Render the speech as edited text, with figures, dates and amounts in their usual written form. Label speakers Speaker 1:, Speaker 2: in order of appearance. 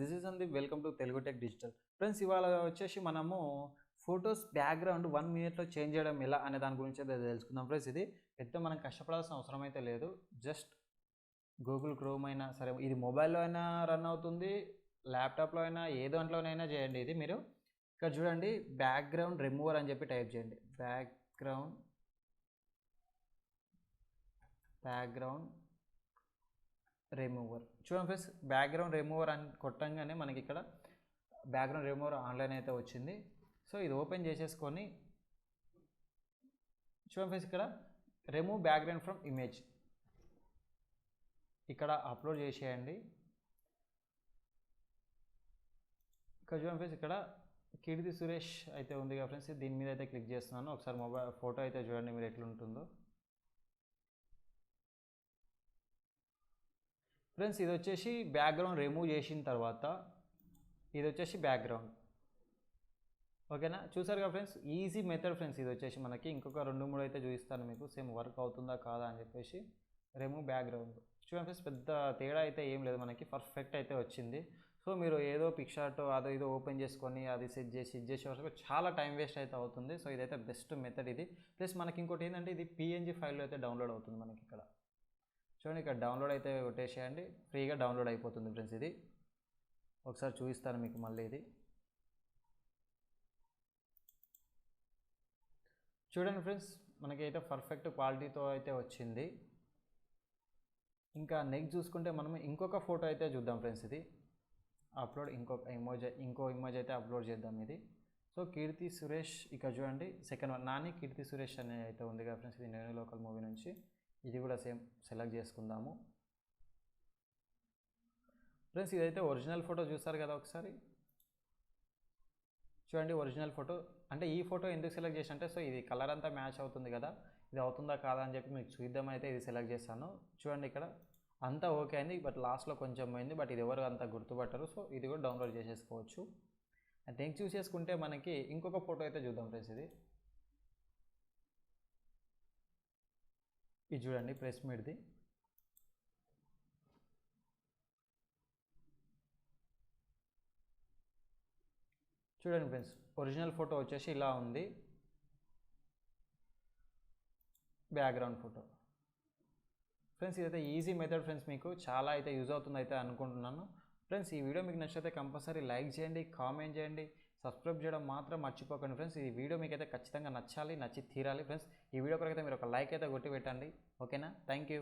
Speaker 1: This is అంది welcome to Telugu tech digital. Friends, ఇవాళ వచ్చేసి మనము ఫొటోస్ బ్యాక్గ్రౌండ్ 1 మినిట్లో చేంజ్ చేయడం ఎలా అనే దాని గురించి అయితే తెలుసుకుందాం. ఫ్రెండ్స్, ఇది పెద్ద మనం కష్టపడాల్సిన అవసరం అయితే లేదు. జస్ట్ గూగుల్ క్రోమ్ అయినా సరే, ఇది మొబైల్లో అయినా రన్ అవుతుంది, ల్యాప్టాప్లో అయినా, ఏ దాంట్లోనైనా చేయండి. ఇది మీరు ఇక్కడ చూడండి, బ్యాక్గ్రౌండ్ రిమూవర్ అని చెప్పి టైప్ చేయండి. బ్యాక్గ్రౌండ్ రిమూవర్ చూడండి ఫ్రెండ్స్, బ్యాక్గ్రౌండ్ రిమూవర్ అని కొట్టంగానే మనకి ఇక్కడ బ్యాక్గ్రౌండ్ రిమూవర్ ఆన్లైన్ అయితే వచ్చింది. సో ఇది ఓపెన్ చేసేసుకొని చూడండి ఫ్రెండ్స్, ఇక్కడ రిమూవ్ బ్యాక్గ్రౌండ్ ఫ్రమ్ ఇమేజ్ ఇక్కడ అప్లోడ్ చేసేయండి. ఇక్కడ చూడండి ఫ్రెండ్స్, ఇక్కడ కీర్తి సురేష్ అయితే ఉంది కదా ఫ్రెండ్స్, దీని మీద అయితే క్లిక్ చేస్తున్నాను. ఒకసారి మొబైల్ ఫోటో అయితే చూడండి మీరు ఎట్లుంటుందో. ఫ్రెండ్స్, ఇది వచ్చేసి బ్యాక్గ్రౌండ్ రిమూవ్ చేసిన తర్వాత ఇది వచ్చేసి బ్యాక్గ్రౌండ్. ఓకేనా, చూసారు కదా ఫ్రెండ్స్, ఈజీ మెథడ్ ఫ్రెండ్స్. ఇది వచ్చేసి మనకి ఇంకొక 2-3 అయితే చూపిస్తాను మీకు, సేమ్ వర్క్ అవుతుందా కాదా అని చెప్పేసి. రిమూవ్ బ్యాక్గ్రౌండ్ చూడండి ఫ్రెండ్స్, పెద్ద తేడా అయితే ఏం లేదు, మనకి పర్ఫెక్ట్ అయితే వచ్చింది. సో మీరు ఏదో పిక్చార్ట్ అదో ఇదో ఓపెన్ చేసుకొని అది సెట్ చేసి వరకు చాలా టైం వేస్ట్ అయితే అవుతుంది. సో ఇదైతే బెస్ట్ మెథడ్ ఇది. ప్లస్ మనకి ఇంకోటి ఏంటంటే, ఇది పిఎన్జీ ఫైల్లో అయితే డౌన్లోడ్ అవుతుంది మనకి. ఇక్కడ చూడండి, ఇక్కడ డౌన్లోడ్ అయితే కొట్టేసేయండి, ఫ్రీగా డౌన్లోడ్ అయిపోతుంది ఫ్రెండ్స్. ఇది ఒకసారి చూపిస్తాను మీకు మళ్ళీ. ఇది చూడండి ఫ్రెండ్స్, మనకి అయితే పర్ఫెక్ట్ క్వాలిటీతో అయితే వచ్చింది. ఇంకా నెక్స్ట్ చూసుకుంటే మనం ఇంకొక ఫోటో అయితే చూద్దాం ఫ్రెండ్స్. ఇది అప్లోడ్ ఇంకో ఇమేజ్ అయితే అప్లోడ్ చేద్దాం. ఇది సో కీర్తి సురేష్, ఇక్కడ చూడండి సెకండ్ వన్, నాని కీర్తి సురేష్ అనే అయితే ఉంది కదా ఫ్రెండ్స్. ఇది నేను లోకల్ మూవీ నుంచి. ఇది కూడా సేమ్ సెలెక్ట్ చేసుకుందాము ఫ్రెండ్స్. ఇదైతే ఒరిజినల్ ఫోటో చూస్తారు కదా ఒకసారి చూడండి. ఒరిజినల్ ఫోటో అంటే ఈ ఫోటో ఎందుకు సెలెక్ట్ చేసి అంటే, సో ఇది కలర్ అంతా మ్యాచ్ అవుతుంది కదా, ఇది అవుతుందా కాదా అని చెప్పి మీకు చూద్దామని అయితే ఇది సెలెక్ట్ చేశాను. చూడండి, ఇక్కడ అంతా ఓకే అయింది, బట్ లాస్ట్లో కొంచెం పోయింది, బట్ ఇది ఎవరు అంతా గుర్తుపట్టరు. సో ఇది కూడా డౌన్లోడ్ చేసేసుకోవచ్చు. అండ్ నెక్స్ట్ చూసేసుకుంటే మనకి ఇంకొక ఫోటో అయితే చూద్దాం ఫ్రెండ్స్. ఇది చూడండి, ప్రెస్ మీట్ది. చూడండి ఫ్రెండ్స్, ఒరిజినల్ ఫోటో వచ్చేసి ఇలా ఉంది, బ్యాక్గ్రౌండ్ ఫోటో. ఫ్రెండ్స్, ఇదైతే ఈజీ మెథడ్ ఫ్రెండ్స్, మీకు చాలా అయితే యూజ్ అవుతుంది అయితే అనుకుంటున్నాను. ఫ్రెండ్స్, ఈ వీడియో మీకు నచ్చితే కంపల్సరీ లైక్ చేయండి, కామెంట్ చేయండి, సబ్స్క్రైబ్ చేయడం మాత్రం మర్చిపోకండి ఫ్రెండ్స్. ఈ వీడియో మీకు అయితే ఖచ్చితంగా నచ్చి తీరాలి ఫ్రెండ్స్. ఈ వీడియో కొరకు అయితే మీరు ఒక లైక్ అయితే కొట్టి పెట్టండి. ఓకేనా, థ్యాంక్ యూ.